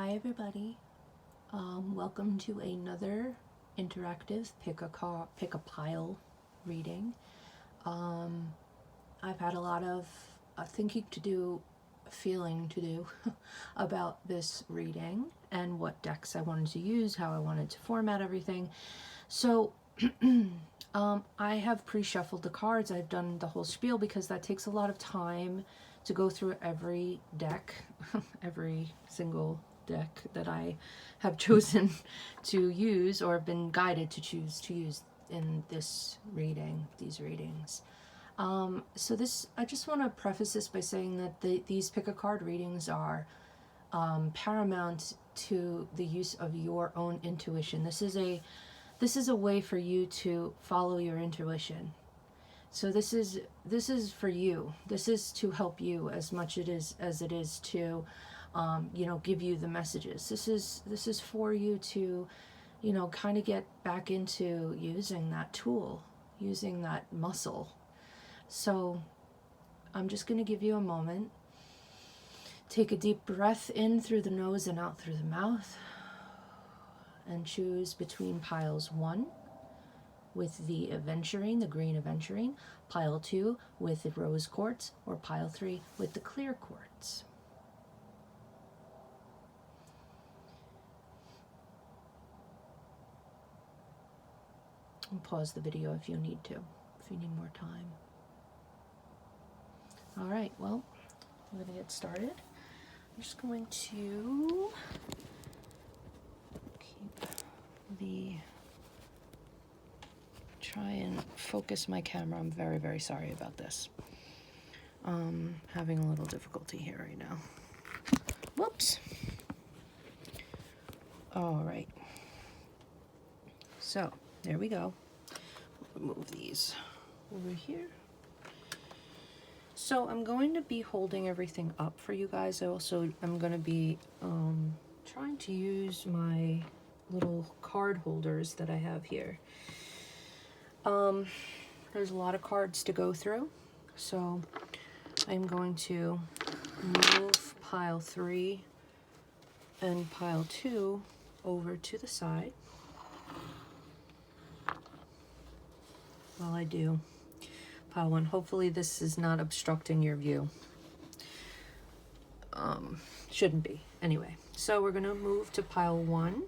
Hi everybody. Welcome to another interactive pick a pile reading. I've had a lot of thinking to do, feeling to do about this reading and what decks I wanted to use, how I wanted to format everything. So I have pre-shuffled the cards. I've done the whole spiel because that takes a lot of time to go through every deck, every single deck that I have chosen to use or have been guided to choose to use in this reading, these readings. So I just want to preface this by saying that these pick a card readings are paramount to the use of your own intuition. This is a way for you to follow your intuition. So this is for you. This is to help you as much as it is to give you the messages. This is for you to, kind of get back into using that tool, using that muscle. So I'm just going to give you a moment. Take a deep breath in through the nose and out through the mouth, and choose between piles 1 with the Aventurine, the green Aventurine, pile 2 with the rose quartz, or pile 3 with the clear quartz. And pause the video if you need to, if you need more time. All right, well, I'm going to get started. I'm just going to try and focus my camera. I'm very, very sorry about this. Having a little difficulty here right now. Whoops. All right. So there we go. Move these over here. So I'm going to be holding everything up for you guys. I'm going to be trying to use my little card holders that I have here. There's a lot of cards to go through, so I'm going to move pile 3 and pile 2 over to the side while I do pile 1. Hopefully this is not obstructing your view. Shouldn't be. Anyway, so we're going to move to pile 1,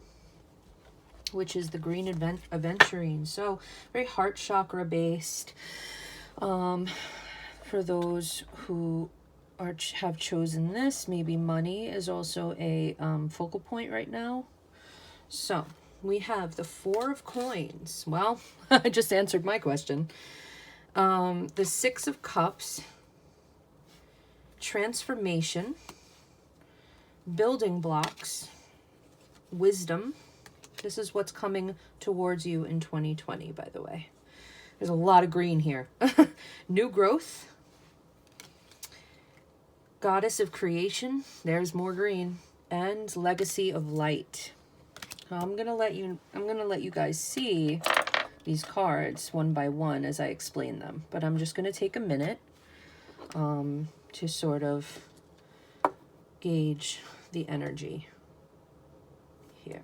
which is the green Aventurine. So very heart chakra based. For those who have chosen this, maybe money is also a focal point right now. So we have the 4 of coins. Well, I just answered my question. The 6 of cups, transformation, building blocks, wisdom. This is what's coming towards you in 2020, by the way. There's a lot of green here. New growth. Goddess of creation. There's more green. And legacy of light. I'm gonna let you guys see these cards one by one as I explain them. But I'm just gonna take a minute to sort of gauge the energy here.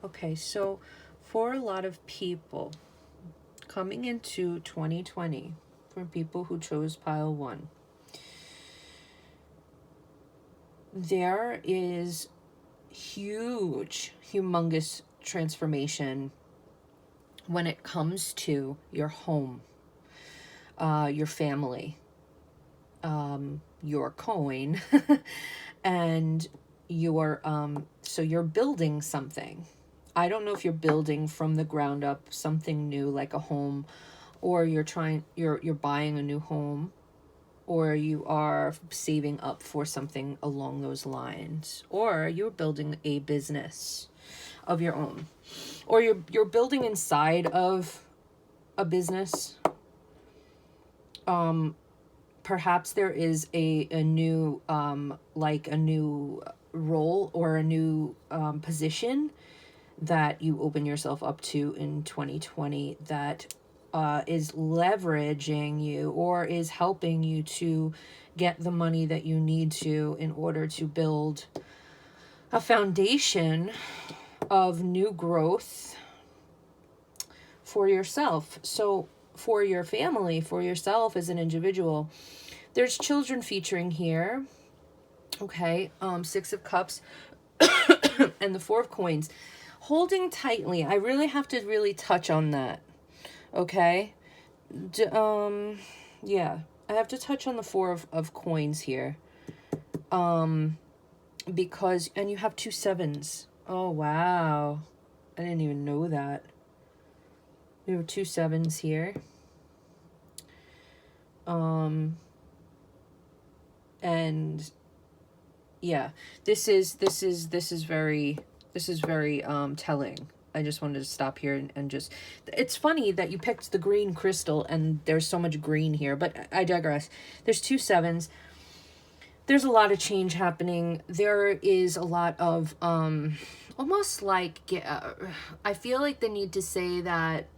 Okay, so for a lot of people coming into 2020, for people who chose pile 1, there is humongous transformation when it comes to your home, your family, your coin, and so you're building something. I don't know if you're building from the ground up something new like a home, or you're buying a new home, or you are saving up for something along those lines, or you're building a business of your own, or you're building inside of a business. Perhaps there is a new role or a new position that you open yourself up to in 2020 that is leveraging you or is helping you to get the money that you need to in order to build a foundation of new growth for yourself. So for your family, for yourself as an individual, there's children featuring here. Okay, Six of Cups and the Four of Coins. Holding tightly. I really have to really touch on that. Okay? Yeah. I have to touch on the Four of Coins here. Because, and you have 2 sevens. Oh, wow. I didn't even know that. We have 2 sevens here. And yeah, this is very telling. I just wanted to stop here and just, it's funny that you picked the green crystal and there's so much green here, but I digress. There's 2 sevens. There's a lot of change happening. There is a lot of, almost like, I feel like the need to say that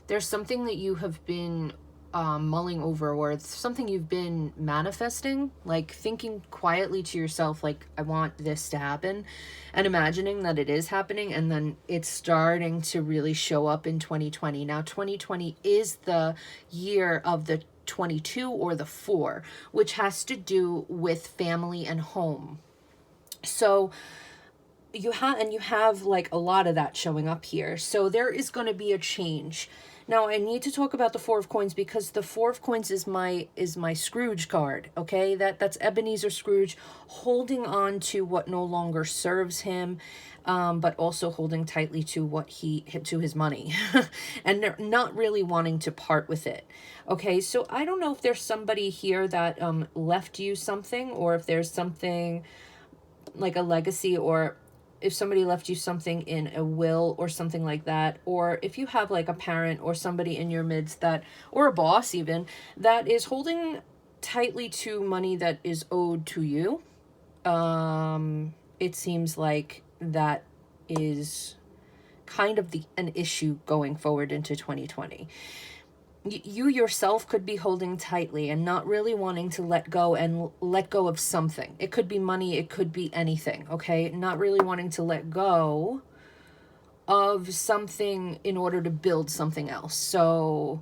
there's something that you have been mulling over, or something you've been manifesting, like thinking quietly to yourself, like, I want this to happen, and imagining that it is happening, and then it's starting to really show up in 2020. Now, 2020 is the year of the 22 or the 4, which has to do with family and home. So you have like a lot of that showing up here. So there is going to be a change. Now, I need to talk about the Four of Coins because the Four of Coins is my Scrooge card, okay? That's Ebenezer Scrooge holding on to what no longer serves him, but also holding tightly to to his money and not really wanting to part with it. Okay, so I don't know if there's somebody here that left you something, or if there's something like a legacy, or if somebody left you something in a will or something like that, or if you have like a parent or somebody in your midst that, or a boss even, that is holding tightly to money that is owed to you. It seems like that is kind of an issue going forward into 2020. You yourself could be holding tightly and not really wanting to let go of something. It could be money, it could be anything, okay? Not really wanting to let go of something in order to build something else. So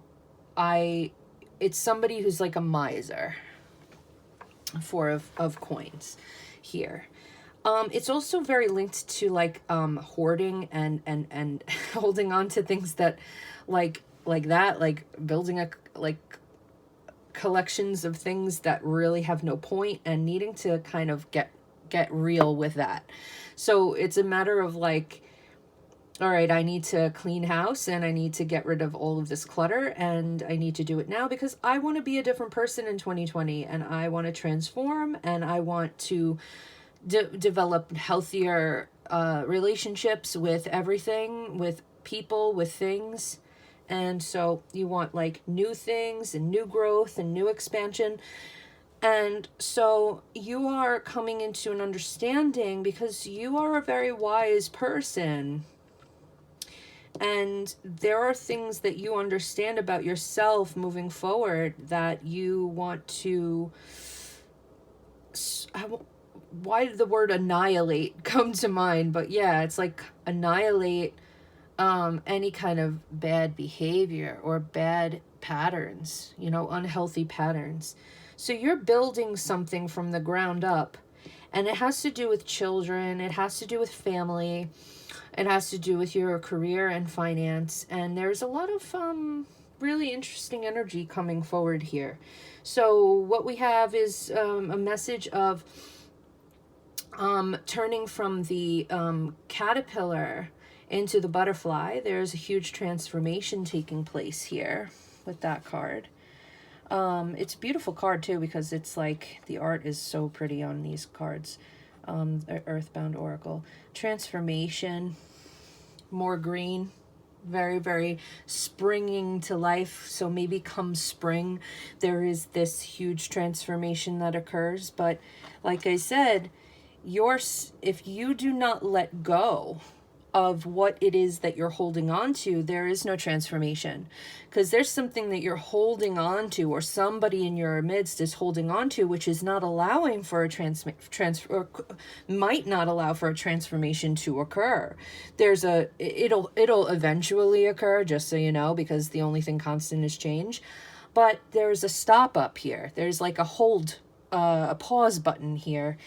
it's somebody who's like a miser. Four of Coins here. It's also very linked to like hoarding and holding on to things that like that, like building collections of things that really have no point, and needing to kind of get real with that. So it's a matter of like, all right, I need to clean house and I need to get rid of all of this clutter, and I need to do it now because I want to be a different person in 2020, and I want to transform, and I want to develop healthier relationships with everything, with people, with things. And so you want like new things and new growth and new expansion. And so you are coming into an understanding because you are a very wise person. And there are things that you understand about yourself moving forward that you want to... Why did the word annihilate come to mind? But yeah, it's like annihilate any kind of bad behavior or bad patterns, unhealthy patterns. So you're building something from the ground up, and it has to do with children, it has to do with family, it has to do with your career and finance, and there's a lot of really interesting energy coming forward here. So what we have is a message of turning from the caterpillar into the butterfly. There's a huge transformation taking place here with that card. It's a beautiful card too, because it's like the art is so pretty on these cards. Earthbound Oracle. Transformation, more green, very, very springing to life. So maybe come spring, there is this huge transformation that occurs. But like I said, if you do not let go of what it is that you're holding on to, there is no transformation, because there's something that you're holding on to, or somebody in your midst is holding on to, which is not allowing for a or might not allow for a transformation to occur. It'll eventually occur, just so you know, because the only thing constant is change. But there's a stop up here. There's like a hold, a pause button here,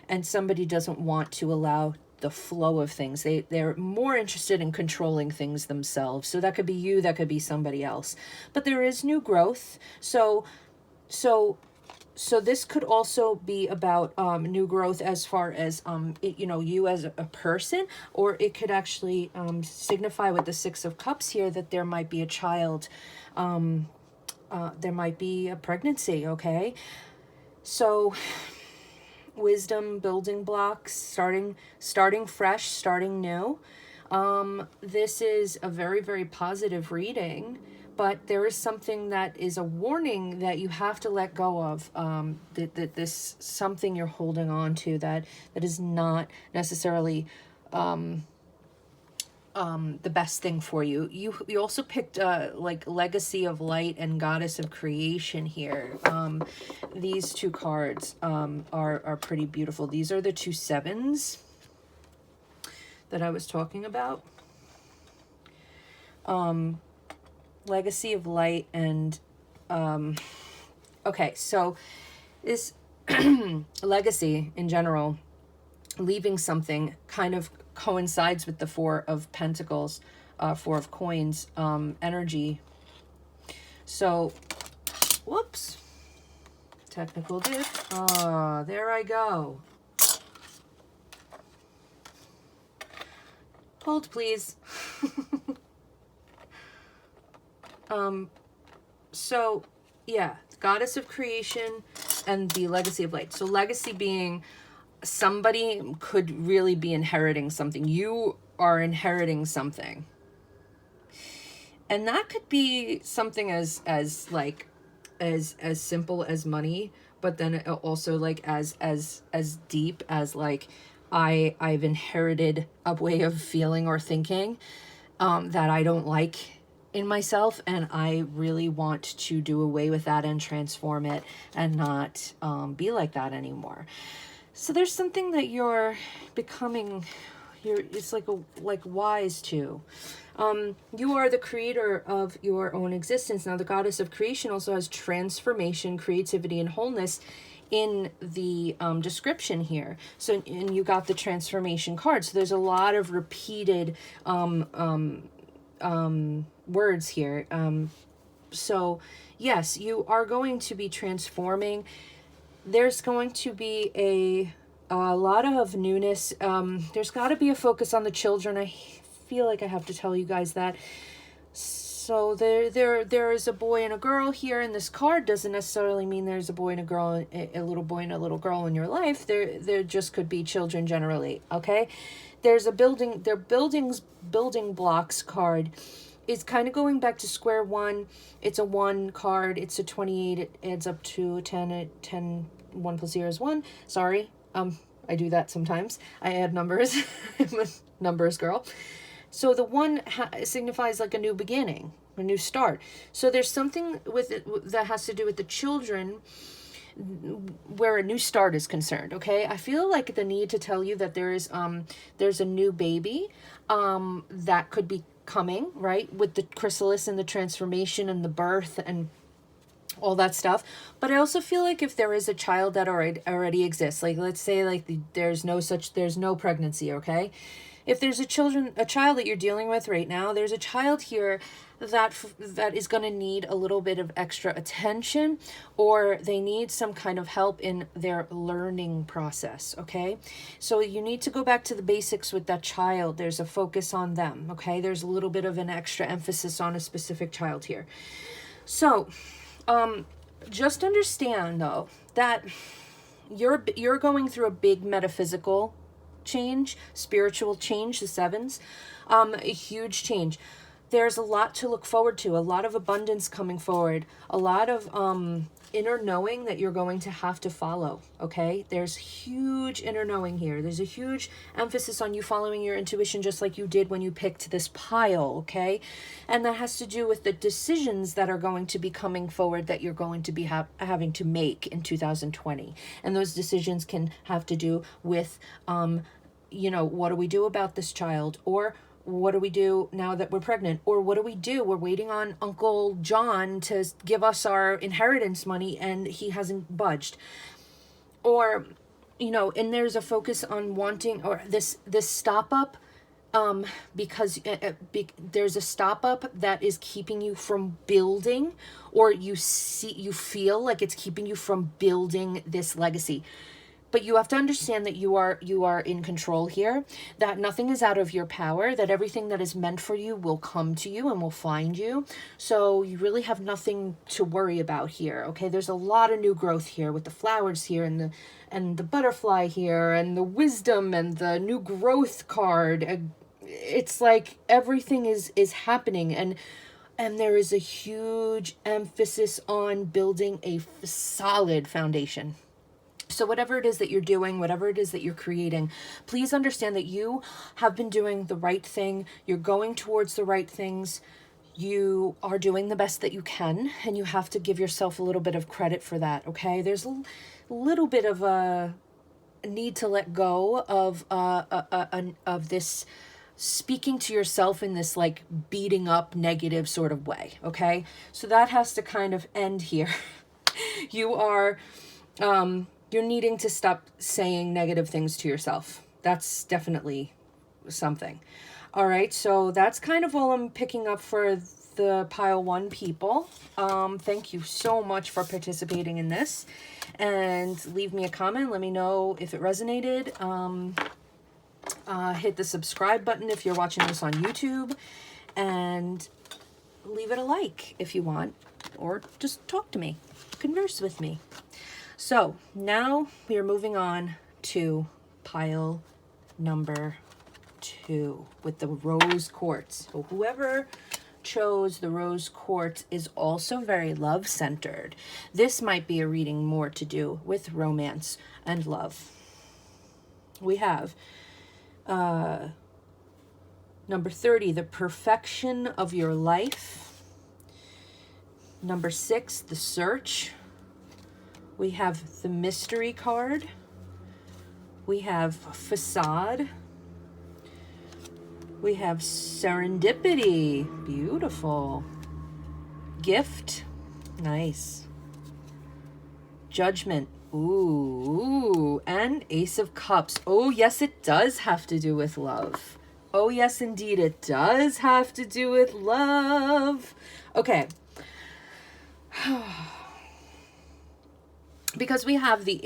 and somebody doesn't want to allow the flow of things. They're more interested in controlling things themselves. So that could be you, that could be somebody else. But there is new growth. So this could also be about new growth as far as you as a person, or it could actually signify with the Six of Cups here that there might be a child, there might be a pregnancy. Okay, so wisdom, building blocks, starting fresh, starting new. This is a very, very positive reading, but there is something that is a warning that you have to let go of, that this something you're holding on to that is not necessarily the best thing for you. You also picked like Legacy of Light and Goddess of Creation here. These two cards are pretty beautiful. These are the two sevens that I was talking about. Legacy of Light and okay, so this legacy in general, leaving something, kind of coincides with the Four of Pentacles, Four of Coins energy. So, whoops, technical diff. There I go. Hold, please. So, yeah, Goddess of Creation and the Legacy of Light. So legacy being somebody could really be inheriting something. You are inheriting something. And that could be something as simple as money, but then also like as deep as like I've inherited a way of feeling or thinking that I don't like in myself, and I really want to do away with that and transform it and not be like that anymore. So there's something that you're becoming, it's like wise to. You are the creator of your own existence. Now the Goddess of Creation also has transformation, creativity, and wholeness in the description here. So, and you got the transformation card. So there's a lot of repeated words here. So yes, you are going to be transforming. There's going to be a lot of newness. There's got to be a focus on the children. I feel like I have to tell you guys that. So there is a boy and a girl here, and this card doesn't necessarily mean there's a boy and a girl, a little boy and a little girl in your life. There just could be children generally. Okay, there's a building. Their building blocks card is kind of going back to square one. It's a 1 card. It's a 28. It adds up to 10. 10. 1 plus 0 is 1. Sorry. I do that sometimes. I add numbers. I'm a numbers girl. So the 1 signifies like a new beginning, a new start. So there's something with it that has to do with the children where a new start is concerned. Okay, I feel like the need to tell you that there's a new baby that could be coming, right, with the chrysalis and the transformation and the birth and all that stuff. But I also feel like if there is a child that already exists, like let's say like there's no pregnancy, okay, if there's a child that you're dealing with right now, there's a child here that is going to need a little bit of extra attention, or they need some kind of help in their learning process. Okay, so you need to go back to the basics with that child. There's a focus on them. Okay, there's a little bit of an extra emphasis on a specific child here. So just understand though that you're going through a big metaphysical change, spiritual change, the sevens, a huge change. there's a lot to look forward to, a lot of abundance coming forward, a lot of inner knowing that you're going to have to follow, okay? There's huge inner knowing here. There's a huge emphasis on you following your intuition just like you did when you picked this pile, okay? And that has to do with the decisions that are going to be coming forward that you're going to be having to make in 2020. And those decisions can have to do with, you know, what do we do about this child? Or what do we do now that we're pregnant? Or what do we do? We're waiting on Uncle John to give us our inheritance money and he hasn't budged. Or, you know, and there's a focus on wanting, or this stop up, because there's a stop up that is keeping you from building, or you feel like it's keeping you from building this legacy. But you have to understand that you are in control here, that nothing is out of your power, that everything that is meant for you will come to you and will find you. So you really have nothing to worry about here, okay? There's a lot of new growth here with the flowers here and the butterfly here and the wisdom and the new growth card. It's like everything is happening, and there is a huge emphasis on building a solid foundation. So whatever it is that you're doing, whatever it is that you're creating, please understand that you have been doing the right thing. You're going towards the right things. You are doing the best that you can, and you have to give yourself a little bit of credit for that, okay? There's a little bit of a need to let go of this speaking to yourself in this like beating up negative sort of way, okay? So that has to kind of end here. You are... you're needing to stop saying negative things to yourself. That's definitely something. All right, so that's kind of all I'm picking up for the pile 1 people. Thank you so much for participating in this. And leave me a comment. Let me know if it resonated. Hit the subscribe button if you're watching this on YouTube. And leave it a like if you want. Or just talk to me. Converse with me. So now we are moving on to pile number 2 with the rose quartz. So whoever chose the rose quartz is also very love-centered. This might be a reading more to do with romance and love. We have number 30, the perfection of your life. Number 6, the search. We have the mystery card. We have facade. We have serendipity. Beautiful. Gift. Nice. Judgment. Ooh. And Ace of Cups. Oh, yes, it does have to do with love. Oh, yes, indeed, it does have to do with love. Okay. Because we have the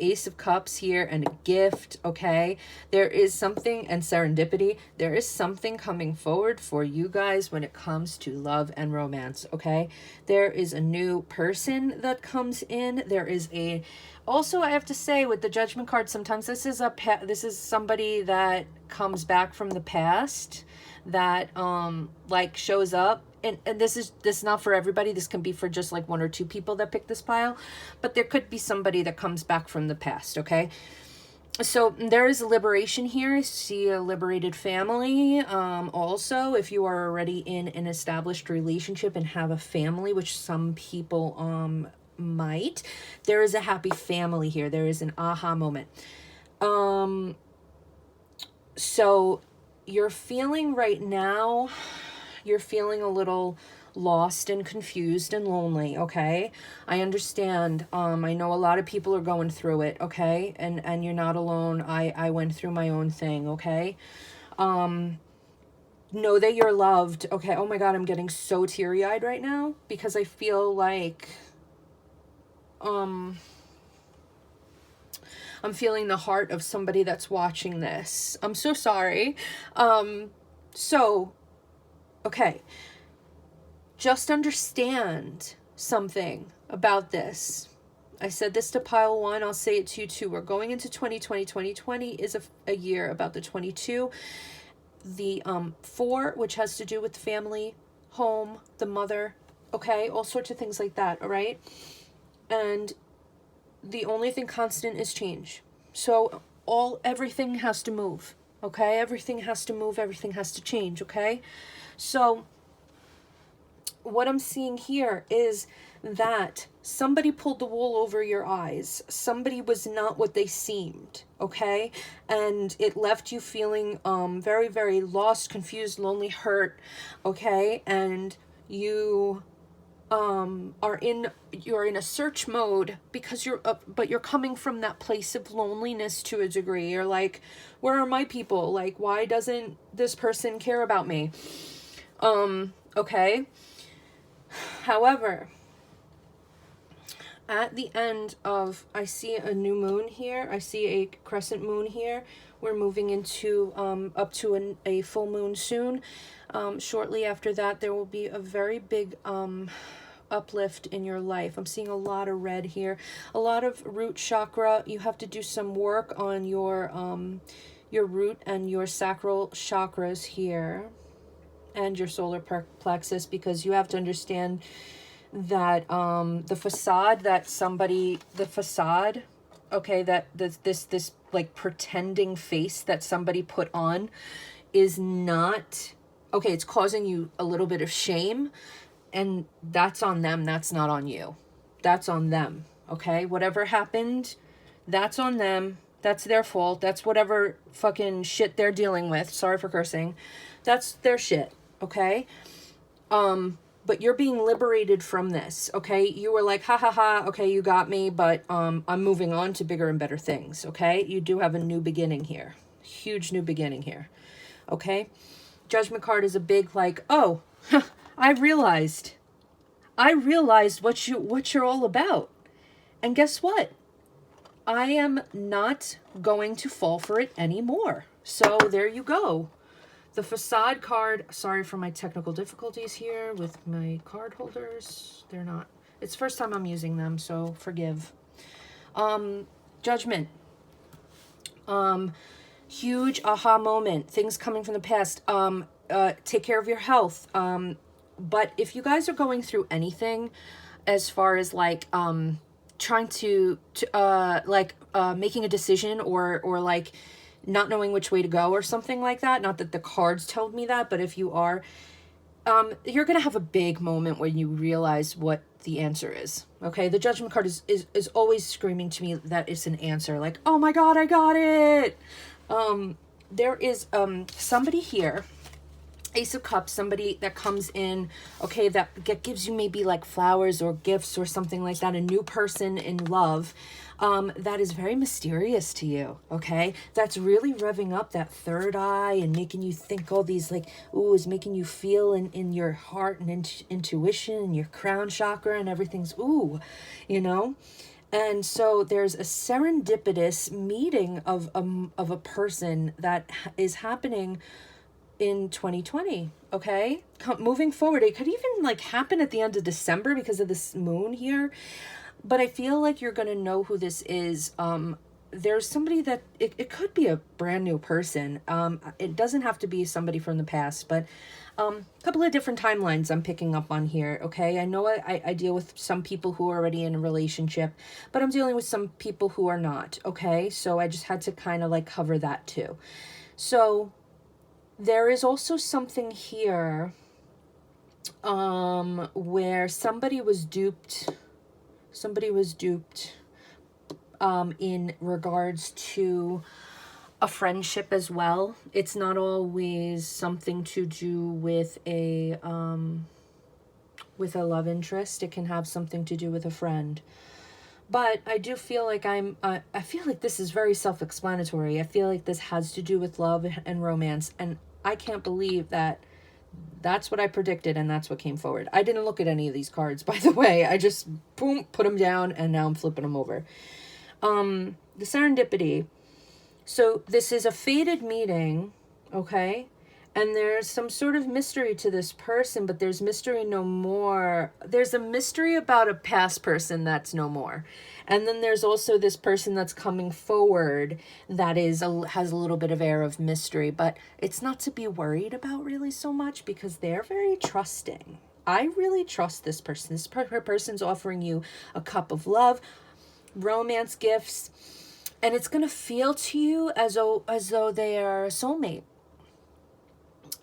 Ace of Cups here and a gift, okay? There is something, and serendipity, there is something coming forward for you guys when it comes to love and romance, okay? There is a new person that comes in. There is a... Also, I have to say, with the Judgment card, sometimes this is somebody that comes back from the past that, like, shows up. And this is not for everybody. This can be for just like 1 or 2 people that pick this pile. But there could be somebody that comes back from the past, okay? So there is a liberation here. See a liberated family. Also, if you are already in an established relationship and have a family, which some people might, there is a happy family here. There is an aha moment. So you're feeling right now... You're feeling a little lost and confused and lonely, okay? I understand. I know a lot of people are going through it, okay? And you're not alone. I went through my own thing, okay? Know that you're loved, okay? Oh my God, I'm getting so teary-eyed right now because I feel like... I'm feeling the heart of somebody that's watching this. I'm so sorry. Okay, just understand something about this. I said this to pile 1. I'll say it to you too. We're going into 2020. 2020 is a year about the 22. the 4, which has to do with family, home, the mother, okay? All sorts of things like that, all right? And the only thing constant is change. So everything has to move, okay? Everything has to move, everything has to change, okay? So what I'm seeing here is that somebody pulled the wool over your eyes. Somebody was not what they seemed, okay? And it left you feeling very, very lost, confused, lonely, hurt, okay? And you you're in a search mode because but you're coming from that place of loneliness to a degree. You're like, where are my people? Like, why doesn't this person care about me? Okay. However, at the end of, I see a new moon here. I see a crescent moon here. We're moving into up to a full moon soon. Shortly after that, there will be a very big uplift in your life. I'm seeing a lot of red here, a lot of root chakra. You have to do some work on your root and your sacral chakras here, and your solar plexus, because you have to understand that the facade, okay, that this like pretending face that somebody put on is not okay. It's causing you a little bit of shame, and that's on them. That's not on you. That's on them. Okay, whatever happened, that's on them. That's their fault. That's whatever fucking shit they're dealing with. Sorry for cursing. That's their shit. Okay. But you're being liberated from this. Okay. You were like, ha ha ha. Okay. You got me. But, I'm moving on to bigger and better things. Okay. You do have a new beginning here. Huge new beginning here. Okay. Judgment card is a big, like, oh, I realized what you're all about. And guess what? I am not going to fall for it anymore. So there you go. The facade card, sorry for my technical difficulties here with my card holders. They're not, it's the first time I'm using them, so forgive. Judgment. Huge aha moment, things coming from the past. Take care of your health. But if you guys are going through anything as far as like, trying to making a decision or like not knowing which way to go or something like that, not that the cards told me that, but if you are, you're going to have a big moment when you realize what the answer is. Okay. The judgment card is always screaming to me that it's an answer. Like, oh my God, I got it. There is, somebody here, Ace of Cups, somebody that comes in, okay, that gives you maybe like flowers or gifts or something like that, a new person in love, that is very mysterious to you, okay? That's really revving up that third eye and making you think all these like, ooh, is making you feel in your heart and intuition and your crown chakra and everything's ooh, you know? And so there's a serendipitous meeting of a person that is happening in 2020, okay? Moving forward, it could even like happen at the end of December because of this moon here, but I feel like you're gonna know who this is. There's somebody that it could be a brand new person. It doesn't have to be somebody from the past, but a couple of different timelines I'm picking up on here, okay? I know I deal with some people who are already in a relationship, but I'm dealing with some people who are not, okay? So I just had to kind of like cover that too. So there is also something here where somebody was duped in regards to a friendship as well. It's not always something to do with a love interest. It can have something to do with a friend. But I do feel like I feel like this is very self-explanatory. I feel like this has to do with love and romance. And I can't believe that that's what I predicted and that's what came forward. I didn't look at any of these cards, by the way. I just, boom, put them down and now I'm flipping them over. The serendipity. So this is a fated meeting, okay? And there's some sort of mystery to this person, but there's mystery no more. There's a mystery about a past person that's no more. And then there's also this person that's coming forward that has a little bit of air of mystery, but it's not to be worried about really so much because they're very trusting. I really trust this person. This person's offering you a cup of love, romance gifts, and it's going to feel to you as though they are a soulmate.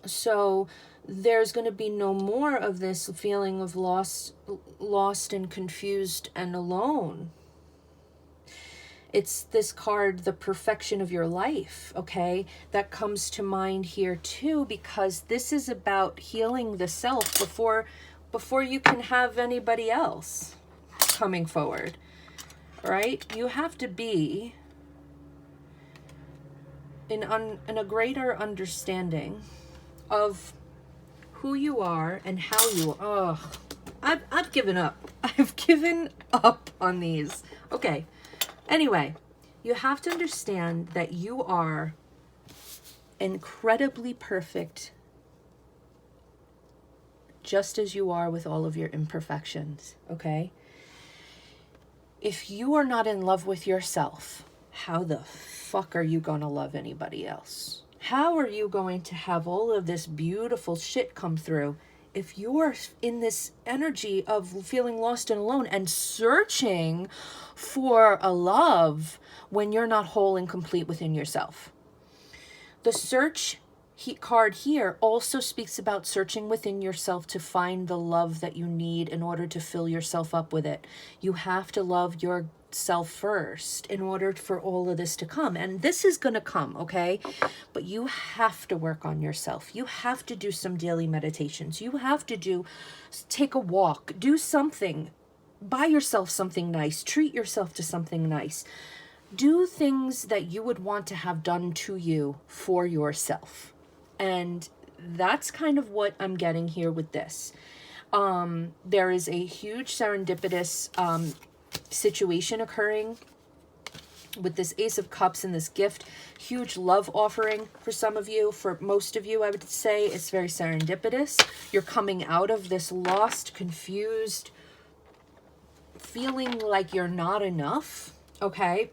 So there's going to be no more of this feeling of lost and confused and alone. It's this card, the perfection of your life, okay, that comes to mind here too, because this is about healing the self before you can have anybody else coming forward, right? You have to be in a greater understanding of who you are and how you are. I've given up. I've given up on these. Okay. Anyway, you have to understand that you are incredibly perfect just as you are with all of your imperfections, okay? If you are not in love with yourself, how the fuck are you going to love anybody else? How are you going to have all of this beautiful shit come through if you're in this energy of feeling lost and alone and searching for a love when you're not whole and complete within yourself? The search card here also speaks about searching within yourself to find the love that you need in order to fill yourself up with it. You have to love yourself first in order for all of this to come. And this is going to come, okay? But you have to work on yourself. You have to do some daily meditations. You have to take a walk, do something, buy yourself something nice, treat yourself to something nice. Do things that you would want to have done to you for yourself. And that's kind of what I'm getting here with this. There is a huge serendipitous situation occurring with this Ace of Cups and this gift. Huge love offering for some of you. For most of you, I would say it's very serendipitous. You're coming out of this lost, confused, feeling like you're not enough, okay?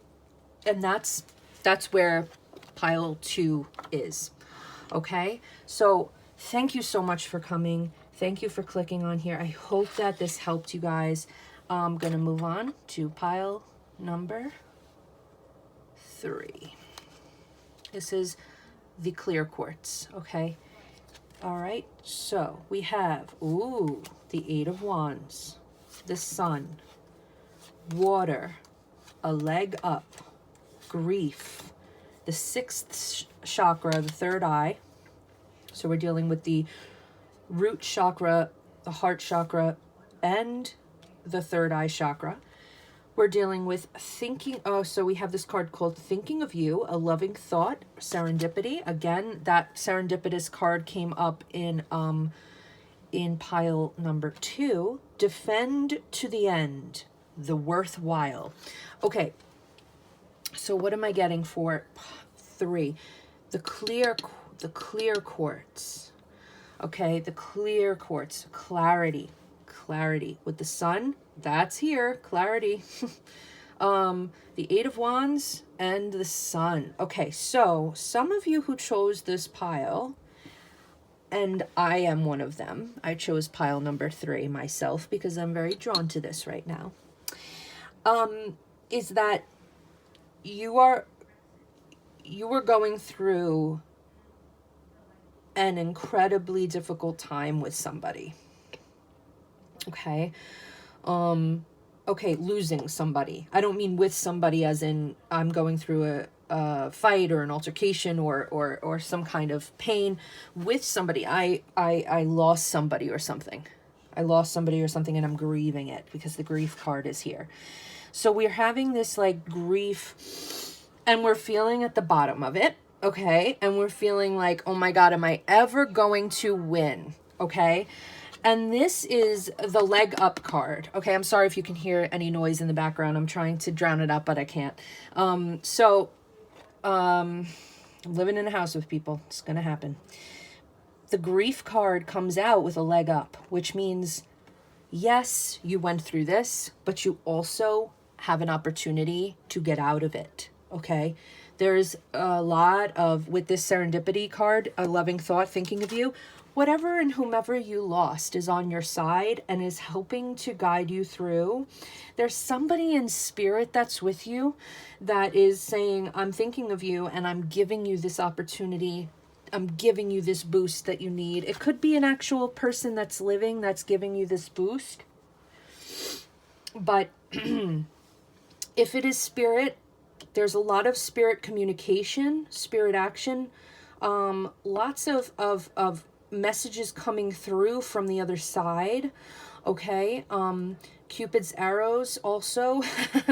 And that's where pile 2 is. Okay, so thank you so much for coming. Thank you for clicking on here. I hope that this helped you guys. I'm going to move on to pile number 3. This is the clear quartz, okay? All right, so we have, the 8 of Wands, the Sun, water, a leg up, grief, the 6th chakra, the 3rd eye. So we're dealing with the root chakra, the heart chakra, and the 3rd eye chakra. We're dealing with thinking. So we have this card called Thinking of You, a loving thought, serendipity. Again, that serendipitous card came up in pile number 2. Defend to the end, the worthwhile. Okay. So what am I getting for 3? The clear quartz. Okay, the clear quartz. Clarity. With the Sun, that's here. Clarity. The 8 of Wands and the Sun. Okay, so some of you who chose this pile, and I am one of them. I chose pile number 3 myself because I'm very drawn to this right now. Is that you were going through an incredibly difficult time with somebody. Okay. Okay, losing somebody. I don't mean with somebody as in I'm going through a fight or an altercation or some kind of pain with somebody. I lost somebody or something. And I'm grieving it because the grief card is here. So we're having this like grief and we're feeling at the bottom of it, okay? And we're feeling like, oh my God, am I ever going to win, okay? And this is the leg up card, okay? I'm sorry if you can hear any noise in the background. I'm trying to drown it out, but I can't. I'm living in a house with people. It's going to happen. the grief card comes out with a leg up, which means, yes, you went through this, but you also have an opportunity to get out of it, okay? There's a lot of, with this serendipity card, a loving thought thinking of you, whatever and whomever you lost is on your side and is helping to guide you through. There's somebody in spirit that's with you that is saying, I'm thinking of you and I'm giving you this opportunity. I'm giving you this boost that you need. It could be an actual person that's living that's giving you this boost. But if it is spirit, there's a lot of spirit communication, spirit action, lots of messages coming through from the other side, okay? Cupid's arrows also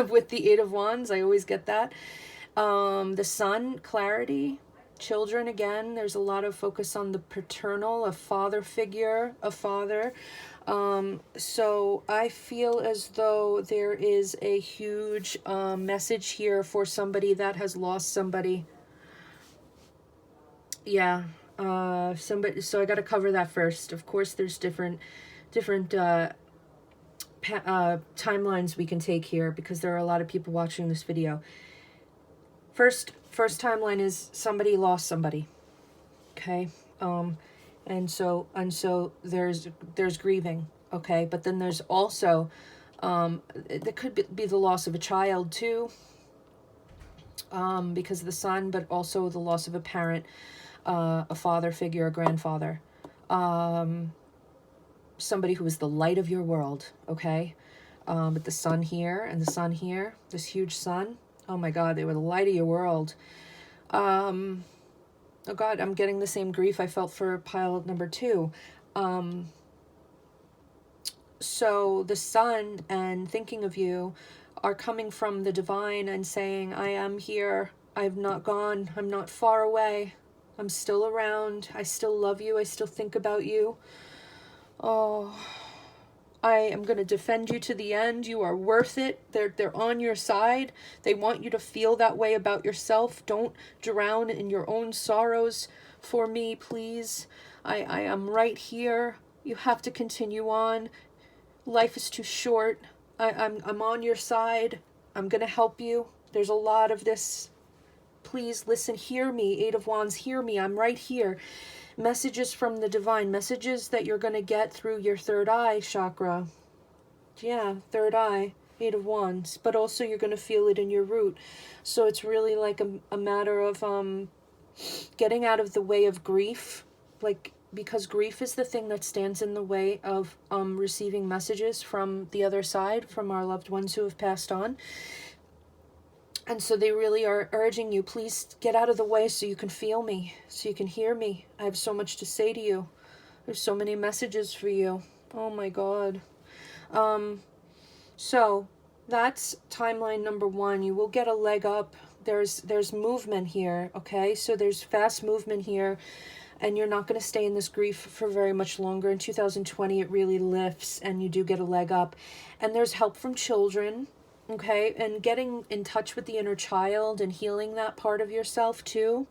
with the Eight of Wands, I always get that. The Sun, clarity. Children, again, there's a lot of focus on the paternal, a father figure, a father. So I feel as though there is a huge message here for somebody that has lost somebody. Yeah, somebody. So I got to cover that first. Of course, there's different timelines we can take here because there are a lot of people watching this video. First timeline is somebody lost somebody, okay? And so there's grieving, okay? But then there's also there could be the loss of a child too, because of the Sun, but also the loss of a parent, a father figure, a grandfather, somebody who is the light of your world, okay? With the Sun here and the Sun here, this huge Sun. Oh my God, they were the light of your world. Oh God, I'm getting the same grief I felt for pile number 2. So the Sun and thinking of you are coming from the divine and saying, I am here. I've not gone. I'm not far away. I'm still around. I still love you. I still think about you. Oh, I am going to defend you to the end. You are worth it. They're on your side. They want you to feel that way about yourself. Don't drown in your own sorrows for me, please. I am right here. You have to continue on. Life is too short. I'm on your side. I'm going to help you. There's a lot of this. Please listen, hear me. Eight of Wands, hear me. I'm right here. Messages from the divine, messages that you're going to get through your third eye chakra. Yeah, third eye, Eight of Wands. But also you're going to feel it in your root. So it's really like a matter of getting out of the way of grief. Like, because grief is the thing that stands in the way of receiving messages from the other side, from our loved ones who have passed on. And so they really are urging you, please get out of the way so you can feel me, so you can hear me. I have so much to say to you. There's so many messages for you. Oh my God. So that's timeline number 1. You will get a leg up. There's movement here, okay? So there's fast movement here, and you're not going to stay in this grief for very much longer. In 2020, it really lifts, and you do get a leg up. And there's help from children. Okay, and getting in touch with the inner child and healing that part of yourself too.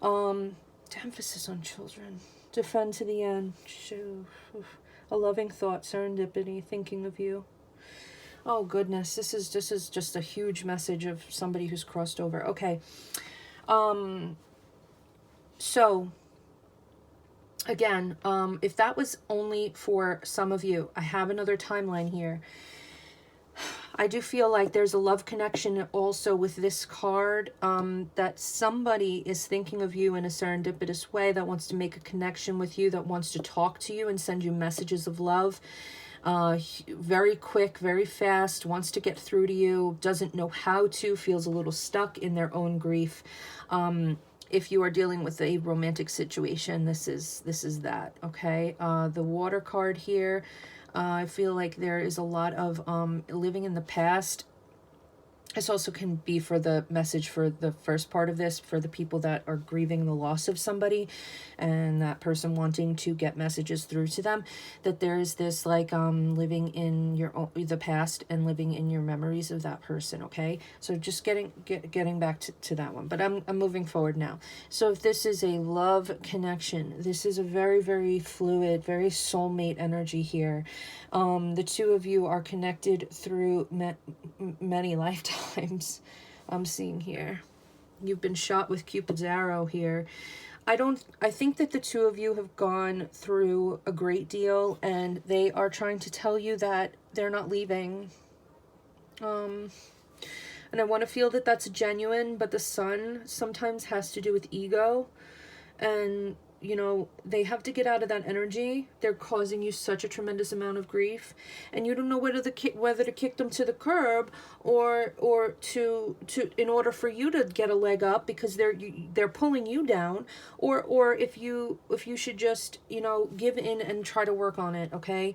Emphasis on children. Defend to the end. A loving thought, serendipity, thinking of you. Oh goodness, this is just a huge message of somebody who's crossed over. Okay. So again, if that was only for some of you, I have another timeline here. I do feel like there's a love connection also with this card, that somebody is thinking of you in a serendipitous way, that wants to make a connection with you, that wants to talk to you and send you messages of love. Very quick, very fast, wants to get through to you, doesn't know how to, feels a little stuck in their own grief. If you are dealing with a romantic situation, this is that, okay? The water card here, I feel like there is a lot of living in the past, This also can be for the message for the first part of this, for the people that are grieving the loss of somebody and that person wanting to get messages through to them, that there is this like living in your own, the past and living in your memories of that person, okay? So just getting back to that one. But I'm moving forward now. So if this is a love connection, this is a very, very fluid, very soulmate energy here. The two of you are connected through many lifetimes. I'm seeing here. You've been shot with Cupid's arrow here. I think that the two of you have gone through a great deal, and they are trying to tell you that they're not leaving. And I want to feel that that's genuine, but the sun sometimes has to do with ego, and you know, they have to get out of that energy. They're causing you such a tremendous amount of grief, and you don't know whether to kick them to the curb or to in order for you to get a leg up, because they're pulling you down, or if you should just, you know, give in and try to work on it, okay?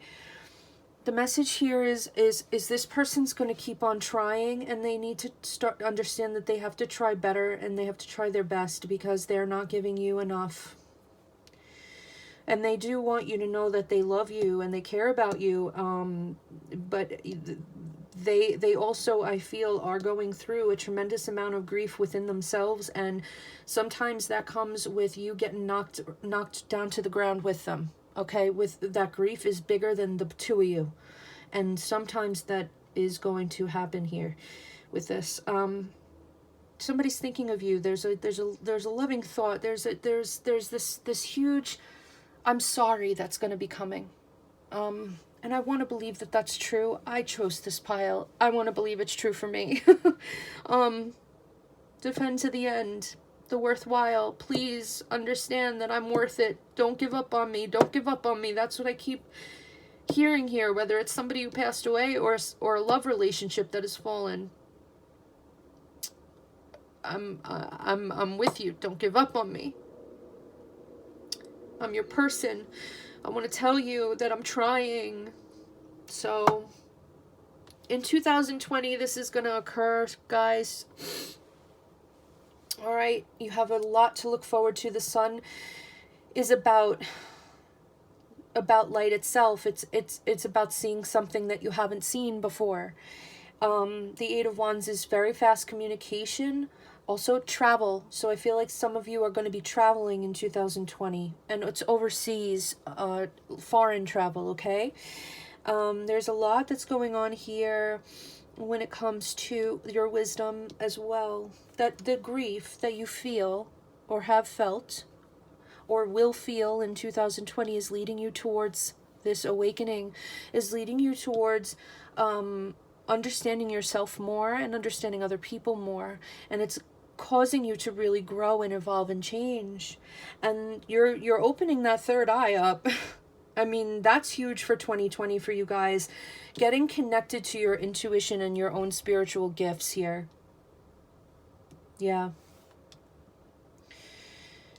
The message here is this person's going to keep on trying, and they need to start understand that they have to try better and they have to try their best, because they're not giving you enough. And they do want you to know that they love you and they care about you, but they also, I feel, are going through a tremendous amount of grief within themselves, and sometimes that comes with you getting knocked down to the ground with them, okay? With that grief is bigger than the two of you, and sometimes that is going to happen here with this. Somebody's thinking of you. There's a loving thought. There's this huge I'm sorry that's going to be coming. And I want to believe that that's true. I chose this pile. I want to believe it's true for me. Defend to the end. The worthwhile. Please understand that I'm worth it. Don't give up on me. Don't give up on me. That's what I keep hearing here, whether it's somebody who passed away or a love relationship that has fallen. I'm with you. Don't give up on me. I'm your person. I want to tell you that I'm trying. So, in 2020, this is going to occur, guys. All right, you have a lot to look forward to. The sun is about light itself. It's about seeing something that you haven't seen before. The Eight of Wands is very fast communication. Also travel. So I feel like some of you are going to be traveling in 2020, and it's overseas, foreign travel, okay? There's a lot that's going on here when it comes to your wisdom as well. That the grief that you feel or have felt or will feel in 2020 is leading you towards this awakening, is leading you towards understanding yourself more and understanding other people more, and it's causing you to really grow and evolve and change. And you're opening that third eye up. I mean, that's huge for 2020 for you guys. Getting connected to your intuition and your own spiritual gifts here. Yeah.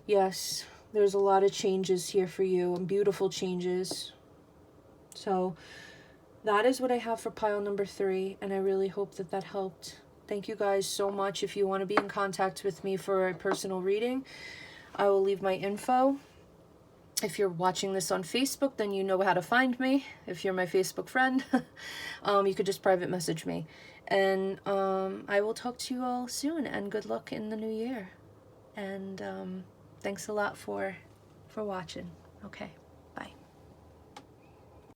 Yes, there's a lot of changes here for you, and beautiful changes. So that is what I have for pile number 3, and I really hope that that helped. Thank you guys so much. If you want to be in contact with me for a personal reading, I will leave my info. If you're watching this on Facebook, then you know how to find me. If you're my Facebook friend, you could just private message me. And I will talk to you all soon, and good luck in the new year. And thanks a lot for watching. Okay.